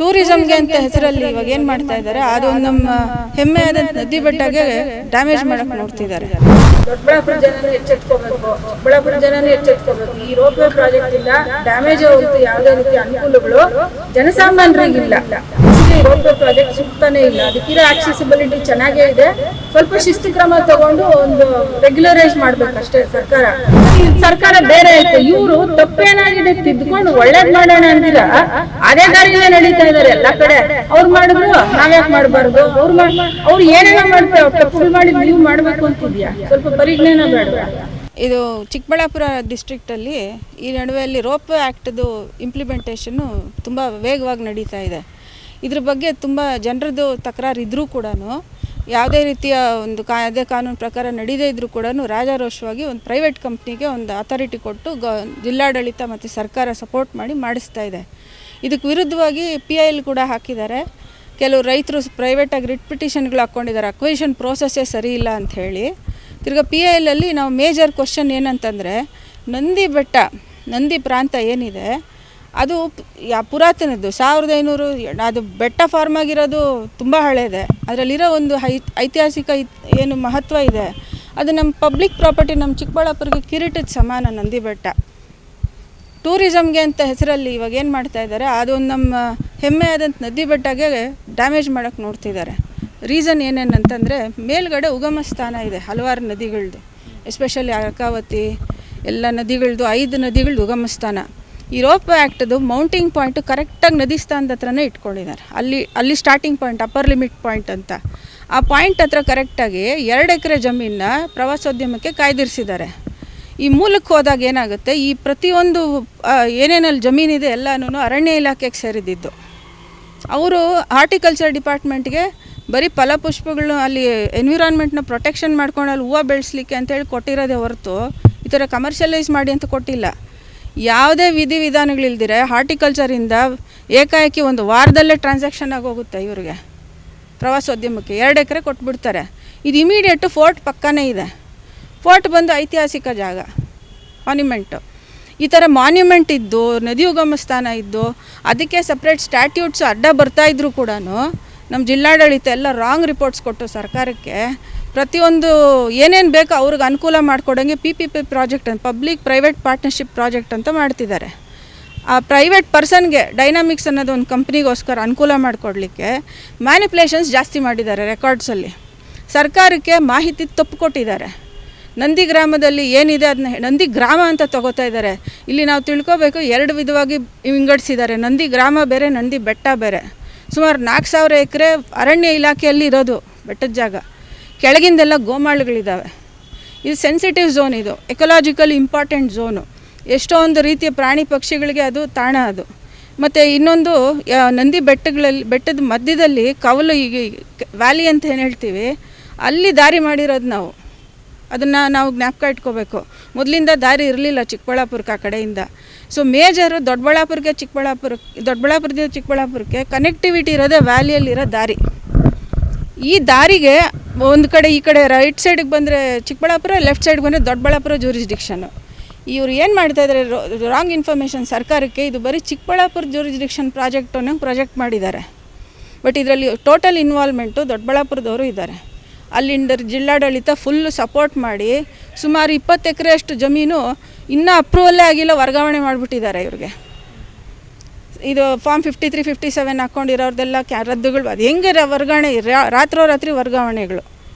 ಟೂರಿಸಂಗೆ ಅಂತ ಹೆಸರಲ್ಲಿ ಇವಾಗ ಏನು ಮಾಡ್ತಾ ಇದ್ದಾರೆ, ಅದು ನಮ್ಮ ಹೆಮ್ಮೆಯಾದ ನದಿ ಬೆಟ್ಟಗೆ ಡ್ಯಾಮೇಜ್ ಮಾಡಕ್ಕೆ ನೋಡ್ತಿದ್ದಾರೆ. ದೊಡ್ಡಬಳ್ಳಾಪುರ ಜನರು ಎಚ್ಚೆತ್ಕೋಬೇಕು, ಚಿಕ್ಕಬಳ್ಳಾಪುರ ಜನರು ಎಚ್ಚೆತ್ಕೋಬೇಕು. ಈ ರೋಪ್ವೇ ಪ್ರಾಜೆಕ್ಟ್ ಇಂದ ಡ್ಯಾಮೇಜ್ ಆಗುತ್ತೆ, ಯಾವುದೇ ರೀತಿ ಅನುಕೂಲಗಳು ಜನಸಾಮಾನ್ಯರಿಗಿಲ್ಲ. ರೋಪ್ವೇ ಪ್ರಾಜೆಕ್ಟ್ ಸಿಗ್ತಾನೆ ಇಲ್ಲ. ಅದಕ್ಕಿರೋ ಆಕ್ಸೆಸಿಬಿಲಿಟಿ ಚೆನ್ನಾಗೇ ಇದೆ. ಸ್ವಲ್ಪ ಶಿಸ್ತು ಕ್ರಮ ತಗೊಂಡು ಒಂದು ರೆಗ್ಯುಲರೈಸ್ ಮಾಡ್ಬೇಕಷ್ಟೇ ಸರ್ಕಾರ ಬೇರೆ ಐತೆ. ಇವರು ತಪ್ಪೇನಾಗಿದೆ ತಿದ್ದುಕೊಂಡು ಒಳ್ಳೇದ್ ಮಾಡೋಣ ಅಂದಿರ ಅದೇ ದಾರಿಲೇ ನಡೀತಾ ಇದಾರೆ ಎಲ್ಲಾ ಕಡೆ. ಅವ್ರು ಮಾಡಿದ್ರು ನಾವ್ಯಾಕೆ ಮಾಡ್ಬಾರ್ದು? ಅವ್ರು ಏನೇನೋ ಮಾಡ್ತಾರೆ, ತಪ್ಪು ಮಾಡಿ ನೀವು ಮಾಡ್ಬೇಕು ಅಂತಿದ್ಯಾ? ಸ್ವಲ್ಪ ಪರಿಜ್ಞಾನ ಬೇಡ. ಇದು ಚಿಕ್ಕಬಳ್ಳಾಪುರ ಡಿಸ್ಟ್ರಿಕ್ಟಲ್ಲಿ ಈ ನಡುವೆಯಲ್ಲಿ ರೋಪ್ವೇ ಆ್ಯಕ್ಟ್ದು ಇಂಪ್ಲಿಮೆಂಟೇಷನ್ನು ತುಂಬ ವೇಗವಾಗಿ ನಡೀತಾ ಇದೆ. ಇದ್ರ ಬಗ್ಗೆ ತುಂಬ ಜನರದ್ದು ತಕರಾರು ಇದ್ದರೂ ಕೂಡ ಯಾವುದೇ ರೀತಿಯ ಒಂದು ಕಾನೂನು ಪ್ರಕಾರ ನಡೀದೇ ಇದ್ದರೂ ಕೂಡ ರಾಜಾರೋಷವಾಗಿ ಒಂದು ಪ್ರೈವೇಟ್ ಕಂಪ್ನಿಗೆ ಒಂದು ಅಥಾರಿಟಿ ಕೊಟ್ಟು ಜಿಲ್ಲಾಡಳಿತ ಮತ್ತು ಸರ್ಕಾರ ಸಪೋರ್ಟ್ ಮಾಡಿ ಮಾಡಿಸ್ತಾ ಇದೆ. ಇದಕ್ಕೆ ವಿರುದ್ಧವಾಗಿ PIL ಕೂಡ ಹಾಕಿದ್ದಾರೆ. ಕೆಲವು ರೈತರು ಪ್ರೈವೇಟಾಗಿ ರಿಟ್ ಪಿಟಿಷನ್ಗಳು ಹಾಕ್ಕೊಂಡಿದ್ದಾರೆ, ಅಕ್ವಿಷನ್ ಪ್ರೋಸೆಸ್ಸೇ ಸರಿ ಇಲ್ಲ ಅಂಥೇಳಿ. ತಿರ್ಗಿ PILಲ್ಲಿ ನಾವು ಮೇಜರ್ ಕ್ವಶನ್ ಏನಂತಂದರೆ, ನಂದಿ ಪ್ರಾಂತ ಏನಿದೆ ಅದು ಪುರಾತನದ್ದು 1500 ಅದು ಬೆಟ್ಟ ಫಾರ್ಮ್ ಆಗಿರೋದು ತುಂಬ ಹಳೆಯದೆ. ಅದರಲ್ಲಿರೋ ಒಂದು ಐತಿಹಾಸಿಕ ಏನು ಮಹತ್ವ ಇದೆ, ಅದು ನಮ್ಮ ಪಬ್ಲಿಕ್ ಪ್ರಾಪರ್ಟಿ, ನಮ್ಮ ಚಿಕ್ಕಬಳ್ಳಾಪುರಕ್ಕೆ ಕಿರೀಟದ ಸಮಾನ ನಂದಿ ಬೆಟ್ಟ. ಟೂರಿಸಂಗೆ ಅಂತ ಹೆಸರಲ್ಲಿ ಇವಾಗ ಏನು ಮಾಡ್ತಾ ಇದ್ದಾರೆ, ಅದು ನಮ್ಮ ಹೆಮ್ಮೆಯಾದಂಥ ನದಿ ಬೆಟ್ಟಗೆ ಡ್ಯಾಮೇಜ್ ಮಾಡೋಕ್ಕೆ ನೋಡ್ತಿದ್ದಾರೆ. ರೀಸನ್ ಏನೇನಂತಂದರೆ, ಮೇಲ್ಗಡೆ ಉಗಮ ಸ್ಥಾನ ಇದೆ ಹಲವಾರು ನದಿಗಳದ್ದು, ಎಸ್ಪೆಷಲಿ ಅರ್ಕಾವತಿ ಎಲ್ಲ ನದಿಗಳದ್ದು 5 ನದಿಗಳದ್ದು ಉಗಮ ಸ್ಥಾನ. ಈ ರೋಪ್ವೇ ಆ್ಯಕ್ಟದು ಮೌಂಟಿಂಗ್ ಪಾಯಿಂಟು ಕರೆಕ್ಟಾಗಿ ನದಿ ಸ್ಥಾನದ ಹತ್ರನೇ ಇಟ್ಕೊಂಡಿದ್ದಾರೆ. ಅಲ್ಲಿ starting point, upper limit point ಅಂತ. ಆ ಪಾಯಿಂಟ್ ಹತ್ರ ಕರೆಕ್ಟಾಗಿ 2 ಎಕರೆ ಜಮೀನನ್ನ ಪ್ರವಾಸೋದ್ಯಮಕ್ಕೆ ಕಾಯ್ದಿರಿಸಿದ್ದಾರೆ. ಈ ಮೂಲಕ್ಕೆ ಹೋದಾಗ ಏನಾಗುತ್ತೆ, ಈ ಪ್ರತಿಯೊಂದು ಏನೇನಲ್ಲಿ ಜಮೀನಿದೆ ಎಲ್ಲನೂ ಅರಣ್ಯ ಇಲಾಖೆಗೆ ಸೇರಿದ್ದು. ಅವರು ಹಾರ್ಟಿಕಲ್ಚರ್ ಡಿಪಾರ್ಟ್ಮೆಂಟ್ಗೆ ಬರೀ ಫಲಪುಷ್ಪಗಳನ್ನ ಅಲ್ಲಿ ಎನ್ವಿರಾನ್ಮೆಂಟ್ನ ಪ್ರೊಟೆಕ್ಷನ್ ಮಾಡ್ಕೊಂಡು ಅಲ್ಲಿ ಹೂವು ಬೆಳೆಸಲಿಕ್ಕೆ ಅಂತೇಳಿ ಕೊಟ್ಟಿರೋದೇ ಹೊರತು ಈ ಥರ ಕಮರ್ಷಿಯಲೈಸ್ ಮಾಡಿ ಅಂತ ಕೊಟ್ಟಿಲ್ಲ. ಯಾವುದೇ ವಿಧಿವಿಧಾನಗಳಿಲ್ದಿರೆ ಹಾರ್ಟಿಕಲ್ಚರಿಂದ ಏಕಾಏಕಿ ಒಂದು ವಾರದಲ್ಲೇ ಟ್ರಾನ್ಸಾಕ್ಷನ್ ಆಗೋಗುತ್ತೆ ಇವ್ರಿಗೆ, ಪ್ರವಾಸೋದ್ಯಮಕ್ಕೆ 2 ಎಕರೆ ಕೊಟ್ಬಿಡ್ತಾರೆ. ಇದು ಇಮಿಡಿಯೇಟು ಫೋರ್ಟ್ ಪಕ್ಕನೇ ಇದೆ. ಫೋರ್ಟ್ ಬಂದು ಐತಿಹಾಸಿಕ ಜಾಗ, ಮಾನ್ಯುಮೆಂಟು. ಈ ಥರ ಮಾನ್ಯುಮೆಂಟ್ ಇದ್ದು, ನದಿ ಉಗಮ ಸ್ಥಾನ ಇದ್ದು, ಅದಕ್ಕೆ ಸಪ್ರೇಟ್ ಸ್ಟ್ಯಾಟ್ಯೂಟ್ಸ್ ಅಡ್ಡ ಬರ್ತಾಯಿದ್ರು ಕೂಡ ನಮ್ಮ ಜಿಲ್ಲಾಡಳಿತ ಎಲ್ಲ ರಾಂಗ್ ರಿಪೋರ್ಟ್ಸ್ ಕೊಟ್ಟು ಸರ್ಕಾರಕ್ಕೆ ಪ್ರತಿಯೊಂದು ಏನೇನು ಬೇಕೋ ಅವ್ರಿಗೆ ಅನುಕೂಲ ಮಾಡಿಕೊಡೋಂಗೆ PPP ಪ್ರಾಜೆಕ್ಟ್ ಅಂತ, ಪಬ್ಲಿಕ್ ಪ್ರೈವೇಟ್ ಪಾರ್ಟ್ನರ್ಶಿಪ್ ಪ್ರಾಜೆಕ್ಟ್ ಅಂತ ಮಾಡ್ತಿದ್ದಾರೆ. ಆ ಪ್ರೈವೇಟ್ ಪರ್ಸನ್ಗೆ ಡೈನಾಮಿಕ್ಸ್ ಅನ್ನೋದು ಒಂದು ಕಂಪ್ನಿಗೋಸ್ಕರ ಅನುಕೂಲ ಮಾಡಿಕೊಡ್ಲಿಕ್ಕೆ ಮ್ಯಾನಿಪ್ಯುಲೇಷನ್ಸ್ ಜಾಸ್ತಿ ಮಾಡಿದ್ದಾರೆ. ರೆಕಾರ್ಡ್ಸಲ್ಲಿ ಸರ್ಕಾರಕ್ಕೆ ಮಾಹಿತಿ ತಪ್ಪು ಕೊಟ್ಟಿದ್ದಾರೆ. ನಂದಿ ಗ್ರಾಮದಲ್ಲಿ ಏನಿದೆ ಅದನ್ನ ನಂದಿ ಗ್ರಾಮ ಅಂತ ತಗೋತಾ ಇದ್ದಾರೆ. ಇಲ್ಲಿ ನಾವು ತಿಳ್ಕೊಬೇಕು, 2 ವಿಧವಾಗಿ ವಿಂಗಡಿಸಿದ್ದಾರೆ. ನಂದಿ ಗ್ರಾಮ ಬೇರೆ, ನಂದಿ ಬೆಟ್ಟ ಬೇರೆ. ಸುಮಾರು 4000 ಎಕರೆ ಅರಣ್ಯ ಇಲಾಖೆಯಲ್ಲಿ ಇರೋದು ಬೆಟ್ಟದ ಜಾಗ. ಕೆಳಗಿಂದೆಲ್ಲ ಗೋಮಾಳುಗಳಿದ್ದಾವೆ. ಇದು ಸೆನ್ಸಿಟಿವ್ ಝೋನ್, ಇದು ಎಕಲಾಜಿಕಲಿ ಇಂಪಾರ್ಟೆಂಟ್ ಝೋನು. ಎಷ್ಟೊಂದು ರೀತಿಯ ಪ್ರಾಣಿ ಪಕ್ಷಿಗಳಿಗೆ ಅದು ತಾಣ ಅದು. ಮತ್ತು ಇನ್ನೊಂದು, ನಂದಿ ಬೆಟ್ಟದ ಮಧ್ಯದಲ್ಲಿ ಕವಲು, ಈಗ ವ್ಯಾಲಿ ಅಂತ ಏನು ಹೇಳ್ತೀವಿ, ಅಲ್ಲಿ ದಾರಿ ಮಾಡಿರೋದು ನಾವು. ಅದನ್ನು ನಾವು ಜ್ಞಾಪಕ ಇಟ್ಕೋಬೇಕು. ಮೊದಲಿಂದ ದಾರಿ ಇರಲಿಲ್ಲ ಚಿಕ್ಕಬಳ್ಳಾಪುರಕ್ಕೆ ಆ ಕಡೆಯಿಂದ. ಸೊ ಮೇಜರು ದೊಡ್ಡಬಳ್ಳಾಪುರದಿಂದ ಚಿಕ್ಕಬಳ್ಳಾಪುರಕ್ಕೆ ಕನೆಕ್ಟಿವಿಟಿ ಇರೋದೇ ವ್ಯಾಲಿಯಲ್ಲಿರೋ ದಾರಿ. ಈ ದಾರಿಗೆ ಒಂದು ಕಡೆ, ಈ ಕಡೆ ರೈಟ್ ಸೈಡಿಗೆ ಬಂದರೆ ಚಿಕ್ಕಬಳ್ಳಾಪುರ, ಲೆಫ್ಟ್ ಸೈಡ್ಗೆ ಬಂದರೆ ದೊಡ್ಡಬಳ್ಳಾಪುರ ಜೂರಿಸ್ಡಿಕ್ಷನ್ನು. ಇವರು ಏನು ಮಾಡ್ತಾಯಿದ್ದಾರೆ, ರಾಂಗ್ ಇನ್ಫಾರ್ಮೇಷನ್ ಸರ್ಕಾರಕ್ಕೆ. ಇದು ಬರೀ ಚಿಕ್ಕಬಳ್ಳಾಪುರ ಜೂರಿಸ್ಡಿಕ್ಷನ್ ಪ್ರಾಜೆಕ್ಟ್ ಮಾಡಿದ್ದಾರೆ. ಬಟ್ ಇದರಲ್ಲಿ ಟೋಟಲ್ ಇನ್ವಾಲ್ವ್ಮೆಂಟು ದೊಡ್ಡಬಳ್ಳಾಪುರದವರು ಇದ್ದಾರೆ. ಅಲ್ಲಿಂದ ಜಿಲ್ಲಾಡಳಿತ ಫುಲ್ಲು ಸಪೋರ್ಟ್ ಮಾಡಿ ಸುಮಾರು 20 ಎಕರೆಯಷ್ಟು ಜಮೀನು ಇನ್ನೂ ಅಪ್ರೂವಲ್ಲೇ ಆಗಿಲ್ಲ, ವರ್ಗಾವಣೆ ಮಾಡಿಬಿಟ್ಟಿದ್ದಾರೆ ಇವ್ರಿಗೆ. ಇದು ಫಾರ್ಮ್ 53, 57 ಹಾಕ್ಕೊಂಡಿರೋರ್ದೆಲ್ಲ ರದ್ದುಗಳು. ಅದು ಹೆಂಗೆ ವರ್ಗಾವಣೆ, ರಾತ್ರೋರಾತ್ರಿ ವರ್ಗಾವಣೆಗಳು.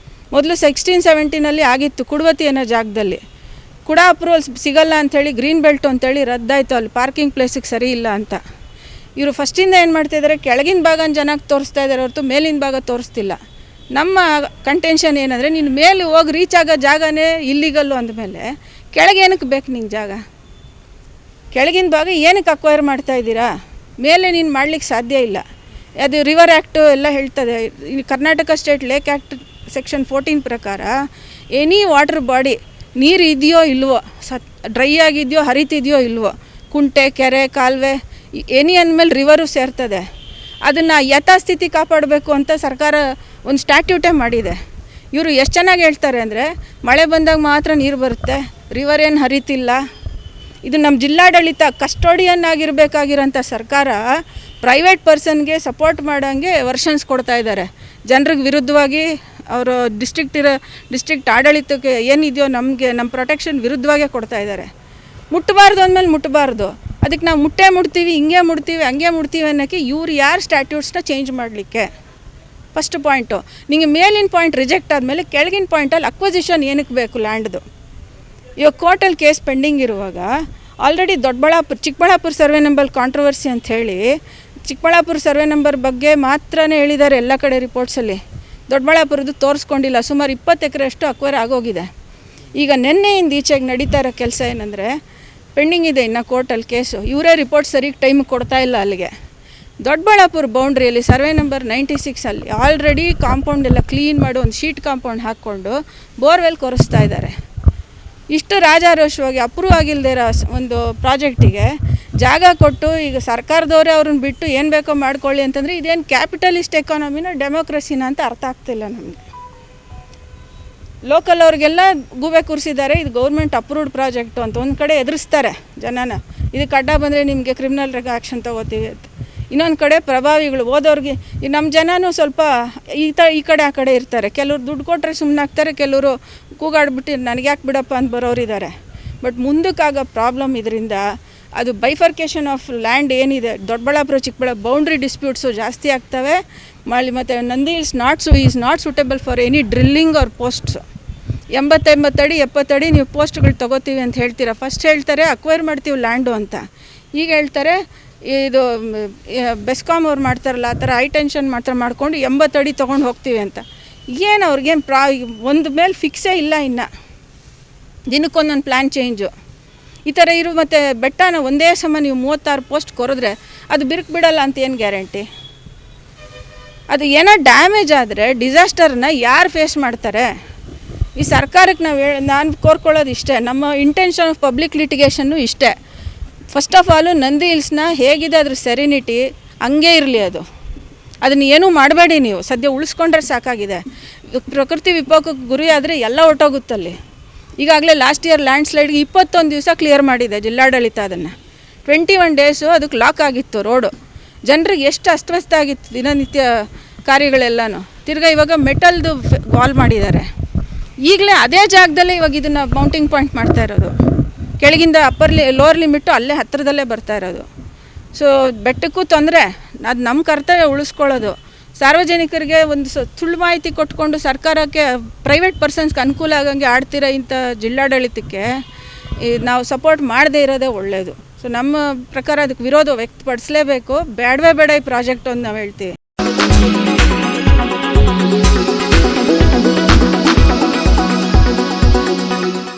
ಮೊದಲು 1617 ಆಗಿತ್ತು ಕುಡವತಿ ಅನ್ನೋ ಜಾಗದಲ್ಲಿ. ಕೂಡ ಅಪ್ರೂವಲ್ಸ್ ಸಿಗಲ್ಲ ಅಂಥೇಳಿ ಗ್ರೀನ್ ಬೆಲ್ಟು ಅಂತೇಳಿ ರದ್ದಾಯಿತು, ಅಲ್ಲಿ ಪಾರ್ಕಿಂಗ್ ಪ್ಲೇಸಿಗೆ ಸರಿ ಇಲ್ಲ ಅಂತ. ಇವರು ಫಸ್ಟಿಂದ ಏನು ಮಾಡ್ತಾಯಿದ್ದಾರೆ, ಕೆಳಗಿನ ಭಾಗನ ಜನಕ್ಕೆ ತೋರಿಸ್ತಾ ಇದ್ದಾರೆ ಹೊರತು ಮೇಲಿನ ಭಾಗ ತೋರಿಸ್ತಿಲ್ಲ. ನಮ್ಮ ಕಂಟೆನ್ಷನ್ ಏನಂದರೆ, ನೀನು ಮೇಲೆ ಹೋಗಿ ರೀಚ್ ಆಗೋ ಜಾಗನೇ ಇಲ್ಲಿಗಲ್ಲು ಅಂದಮೇಲೆ ಕೆಳಗೆ ಏನಕ್ಕೆ ಬೇಕು ನಿಂಗೆ ಜಾಗ? ಕೆಳಗಿನ ಭಾಗ ಏನಕ್ಕೆ ಅಕ್ವೈರ್ ಮಾಡ್ತಾಯಿದ್ದೀರಾ? ಮೇಲೆ ನೀನು ಮಾಡಲಿಕ್ಕೆ ಸಾಧ್ಯ ಇಲ್ಲ. ಅದು ರಿವರ್ ಆ್ಯಕ್ಟು ಎಲ್ಲ ಹೇಳ್ತದೆ. Karnataka state lake act section 14 ಪ್ರಕಾರ ಎನಿ ವಾಟರ್ ಬಾಡಿ, ನೀರು ಇದೆಯೋ ಇಲ್ವೋ, ಡ್ರೈ ಆಗಿದೆಯೋ ಹರಿತಿದೆಯೋ ಇಲ್ವೋ, ಕುಂಟೆ, ಕೆರೆ, ಕಾಲುವೆ ಎನಿ ಅಂದಮೇಲೆ ರಿವರು ಸೇರ್ತದೆ. ಅದನ್ನು ಯಥಾಸ್ಥಿತಿ ಕಾಪಾಡಬೇಕು ಅಂತ ಸರ್ಕಾರ ಒಂದು ಸ್ಟ್ಯಾಟ್ಯೂಟೇ ಮಾಡಿದೆ. ಇವರು ಎಷ್ಟು ಚೆನ್ನಾಗಿ ಹೇಳ್ತಾರೆ ಅಂದರೆ, ಮಳೆ ಬಂದಾಗ ಮಾತ್ರ ನೀರು ಬರುತ್ತೆ, ರಿವರ್ ಏನು ಹರಿತಿಲ್ಲ, ಇದು ನಮ್ಮ ಜಿಲ್ಲಾಡಳಿತ ಕಸ್ಟೋಡಿಯನ್ ಆಗಿರಬೇಕಾಗಿರೋಂಥ ಸರ್ಕಾರ ಪ್ರೈವೇಟ್ ಪರ್ಸನ್ಗೆ ಸಪೋರ್ಟ್ ಮಾಡೋಂಗೆ ವರ್ಷನ್ಸ್ ಕೊಡ್ತಾ ಇದ್ದಾರೆ. ಜನರಿಗೆ ವಿರುದ್ಧವಾಗಿ ಅವರು ಡಿಸ್ಟ್ರಿಕ್ಟ್ ಆಡಳಿತಕ್ಕೆ ಏನಿದೆಯೋ ನಮ್ಮ ಪ್ರೊಟೆಕ್ಷನ್ ವಿರುದ್ಧವಾಗೇ ಕೊಡ್ತಾ ಇದ್ದಾರೆ. ಮುಟ್ಟಬಾರ್ದು ಅಂದಮೇಲೆ ಮುಟ್ಟಬಾರ್ದು, ಅದಕ್ಕೆ ನಾವು ಮುಟ್ತೀವಿ, ಹಿಂಗೆ ಮುಟ್ತೀವಿ, ಹಂಗೆ ಮುಟ್ತೀವಿ ಅನ್ನೋಕ್ಕೆ ಇವ್ರು ಯಾರು ಸ್ಟ್ಯಾಟ್ಯೂಟ್ಸ್ನ ಚೇಂಜ್ ಮಾಡಲಿಕ್ಕೆ? First point. ನಿಮಗೆ ಮೇಲಿನ ಪಾಯಿಂಟ್ ರಿಜೆಕ್ಟ್ ಆದಮೇಲೆ ಕೆಳಗಿನ ಪಾಯಿಂಟಲ್ಲಿ ಅಕ್ವಸಿಷನ್ ಏನಕ್ಕೆ ಬೇಕು ಲ್ಯಾಂಡ್ದು? ಇವಾಗ ಕೋರ್ಟಲ್ಲಿ ಕೇಸ್ ಪೆಂಡಿಂಗ್ ಇರುವಾಗ already Chikkaballapur survey number controversy ಅಂತ ಹೇಳಿ ಚಿಕ್ಕಬಳ್ಳಾಪುರ ಸರ್ವೆ ನಂಬರ್ ಬಗ್ಗೆ ಮಾತ್ರನೇ ಹೇಳಿದ್ದಾರೆ ಎಲ್ಲ ಕಡೆ ರಿಪೋರ್ಟ್ಸಲ್ಲಿ. ದೊಡ್ಡಬಳ್ಳಾಪುರದ್ದು ತೋರಿಸ್ಕೊಂಡಿಲ್ಲ. ಸುಮಾರು 20 ಎಕರೆಯಷ್ಟು ಅಕ್ವೈರ್ ಆಗೋಗಿದೆ. ಈಗ ನಿನ್ನೆಯಿಂದ ಈಚೆಗೆ ನಡೀತಾ ಇರೋ ಕೆಲಸ ಏನಂದರೆ ಪೆಂಡಿಂಗ್ ಇದೆ ಇನ್ನು ಕೋರ್ಟಲ್ಲಿ ಕೇಸು. ಇವರೇ ರಿಪೋರ್ಟ್ ಸರಿಗೆ ಟೈಮ್ ಕೊಡ್ತಾ ಇಲ್ಲ ಅಲ್ಲಿಗೆ. ದೊಡ್ಡಬಳ್ಳಾಪುರ ಬೌಂಡ್ರಿಯಲ್ಲಿ ಸರ್ವೆ ನಂಬರ್ 96 ಆಲ್ರೆಡಿ ಕಾಂಪೌಂಡ್ ಎಲ್ಲ ಕ್ಲೀನ್ ಮಾಡಿ ಒಂದು ಶೀಟ್ ಕಾಂಪೌಂಡ್ ಹಾಕ್ಕೊಂಡು ಬೋರ್ವೆಲ್ ಕೊರೆಸ್ತಾ ಇದ್ದಾರೆ. ಇಷ್ಟು ರಾಜಾರೋಷವಾಗಿ ಅಪ್ರೂವ್ ಆಗಿಲ್ಲದೆ ಇರೋ ಒಂದು ಪ್ರಾಜೆಕ್ಟಿಗೆ ಜಾಗ ಕೊಟ್ಟು ಈಗ ಸರ್ಕಾರದವರೇ ಅವ್ರನ್ನ ಬಿಟ್ಟು ಏನು ಬೇಕೋ ಮಾಡ್ಕೊಳ್ಳಿ ಅಂತಂದರೆ ಇದೇನು ಕ್ಯಾಪಿಟಲಿಸ್ಟ್ ಎಕಾನಮಿನ ಡೆಮೋಕ್ರಸಿನ ಅಂತ ಅರ್ಥ ಆಗ್ತಿಲ್ಲ ನಮಗೆ. ಲೋಕಲ್ ಅವ್ರಿಗೆಲ್ಲ ಗೂಬೆ ಕೂರಿಸಿದ್ದಾರೆ, ಇದು ಗೌರ್ಮೆಂಟ್ ಅಪ್ರೂವ್ಡ್ ಪ್ರಾಜೆಕ್ಟು ಅಂತ. ಒಂದು ಕಡೆ ಎದುರಿಸ್ತಾರೆ ಜನನ, ಇದಕ್ಕೆ ಅಡ್ಡ ಬಂದರೆ ನಿಮಗೆ ಕ್ರಿಮಿನಲ್ ಆ್ಯಕ್ಷನ್ ತೊಗೋತೀವಿ ಅಂತ. ಇನ್ನೊಂದು ಕಡೆ ಪ್ರಭಾವಿಗಳು ಓದೋರಿಗೆ ನಮ್ಮ ಜನನೂ ಸ್ವಲ್ಪ ಈ ಕಡೆ ಆ ಕಡೆ ಇರ್ತಾರೆ. ಕೆಲವ್ರು ದುಡ್ಡು ಕೊಟ್ಟರೆ ಸುಮ್ಮನಾಗ್ತಾರೆ, ಕೆಲವರು ಕೂಗಾಡ್ಬಿಟ್ಟು ನನಗೆ ಯಾಕೆ ಬಿಡಪ್ಪ ಅಂತ ಬರೋರಿದ್ದಾರೆ. ಬಟ್ ಮುಂದಕ್ಕಾಗೋ ಪ್ರಾಬ್ಲಮ್ ಇದರಿಂದ ಅದು ಬೈಫರ್ಕೇಷನ್ ಆಫ್ ಲ್ಯಾಂಡ್ ಏನಿದೆ, ದೊಡ್ಡಬಳ್ಳಾಪುರ ಚಿಕ್ಕಬಳ್ಳಾಪುರ ಬೌಂಡ್ರಿ ಡಿಸ್ಪ್ಯೂಟ್ಸು ಜಾಸ್ತಿ ಆಗ್ತವೆ. ಮತ್ತು Nandi is not suitable for any drilling or posts. 80 ಅಡಿ 70 ಅಡಿ ನೀವು ಪೋಸ್ಟ್ಗಳು ತೊಗೋತೀವಿ ಅಂತ ಹೇಳ್ತೀರಾ. ಫಸ್ಟ್ ಹೇಳ್ತಾರೆ ಅಕ್ವೈರ್ ಮಾಡ್ತೀವಿ ಲ್ಯಾಂಡು ಅಂತ, ಈಗ ಹೇಳ್ತಾರೆ ಇದು ಬೆಸ್ಕಾಮ್ ಅವ್ರು ಮಾಡ್ತಾರಲ್ಲ ಆ ಥರ ಹೈ ಟೆನ್ಷನ್ ಮಾಡ್ಕೊಂಡು 80 ಅಡಿ ತೊಗೊಂಡು ಹೋಗ್ತೀವಿ ಅಂತ. ಏನು ಅವ್ರಿಗೇನು ಒಂದು ಮೇಲೆ ಫಿಕ್ಸೇ ಇಲ್ಲ. ಇನ್ನು ದಿನಕ್ಕೊಂದೊಂದು ಪ್ಲ್ಯಾನ್ ಚೇಂಜು ಈ ಥರ ಇರು. ಮತ್ತು ಬೆಟ್ಟನ ಒಂದೇ ಸಮ ನೀವು 36 ಪೋಸ್ಟ್ ಕೊರಿದ್ರೆ ಅದು ಬಿಡಲ್ಲ ಅಂತ ಏನು ಗ್ಯಾರಂಟಿ? ಅದು ಏನೋ ಡ್ಯಾಮೇಜ್ ಆದರೆ ಡಿಸಾಸ್ಟರ್ನ ಯಾರು ಫೇಸ್ ಮಾಡ್ತಾರೆ? ಈ ಸರ್ಕಾರಕ್ಕೆ ನಾನು ಕೋರ್ಕೊಳ್ಳೋದು ಇಷ್ಟೇ, ನಮ್ಮ ಇಂಟೆನ್ಷನ್ ಆಫ್ ಪಬ್ಲಿಕ್ ಲಿಟಿಗೇಷನ್ನು ಇಷ್ಟೇ. ಫಸ್ಟ್ ಆಫ್ ಆಲು ನಂದಿ ಹಿಲ್ಸ್ನ ಹೇಗಿದೆ ಅದ್ರ ಸೆರಿನಿಟಿ ಹಂಗೆ ಇರಲಿ. ಅದನ್ನು ಏನೂ ಮಾಡಬೇಡಿ ನೀವು, ಸದ್ಯ ಉಳಿಸ್ಕೊಂಡ್ರೆ ಸಾಕಾಗಿದೆ. ಪ್ರಕೃತಿ ವಿಕೋಪಕ್ಕೆ ಗುರಿ ಆದರೆ ಎಲ್ಲ ಹೊರ್ಟೋಗುತ್ತಲ್ಲಿ. ಈಗಾಗಲೇ ಲಾಸ್ಟ್ ಇಯರ್ ಲ್ಯಾಂಡ್ ಸ್ಲೈಡ್ಗೆ 21 ದಿವಸ ಕ್ಲಿಯರ್ ಮಾಡಿದೆ ಜಿಲ್ಲಾಡಳಿತ. ಅದನ್ನು 21 ಡೇಸು ಅದಕ್ಕೆ ಲಾಕ್ ಆಗಿತ್ತು ರೋಡು. ಜನರಿಗೆ ಎಷ್ಟು ಅಸ್ತವ್ಯಸ್ತ ಆಗಿತ್ತು ದಿನನಿತ್ಯ ಕಾರ್ಯಗಳೆಲ್ಲನೂ. ತಿರ್ಗಾ ಇವಾಗ ಮೆಟಲ್ದು ವಾಲ್ ಮಾಡಿದ್ದಾರೆ. ಈಗಲೇ ಅದೇ ಜಾಗದಲ್ಲೇ ಇವಾಗ ಇದನ್ನು ಮೌಂಟಿಂಗ್ ಪಾಯಿಂಟ್ ಮಾಡ್ತಾ ಇರೋದು. ಕೆಳಗಿಂದ ಲೋವರ್ ಲಿಮಿಟ್ಟು ಅಲ್ಲೇ ಹತ್ತಿರದಲ್ಲೇ ಬರ್ತಾ ಇರೋದು. ಸೊ ಬೆಟ್ಟಕ್ಕೂ ತೊಂದರೆ, ಅದು ನಮ್ಮ ಕರ್ತವ್ಯ ಉಳಿಸ್ಕೊಳ್ಳೋದು. ಸಾರ್ವಜನಿಕರಿಗೆ ಒಂದು ಸುಳ್ಳು ಮಾಹಿತಿ ಕೊಟ್ಕೊಂಡು ಸರ್ಕಾರಕ್ಕೆ ಪ್ರೈವೇಟ್ ಪರ್ಸನ್ಸ್ಗೆ ಅನುಕೂಲ ಆಗಂಗೆ ಆಡ್ತಿರೋ ಇಂಥ ಜಿಲ್ಲಾಡಳಿತಕ್ಕೆ ನಾವು ಸಪೋರ್ಟ್ ಮಾಡದೇ ಇರೋದೇ ಒಳ್ಳೆಯದು. ಸೊ ನಮ್ಮ ಪ್ರಕಾರ ಅದಕ್ಕೆ ವಿರೋಧ ವ್ಯಕ್ತಪಡಿಸಲೇಬೇಕು. ಬೇಡವೇ ಬೇಡ ಈ ಪ್ರಾಜೆಕ್ಟ್ ಅಂತ ನಾವು ಹೇಳ್ತೀವಿ.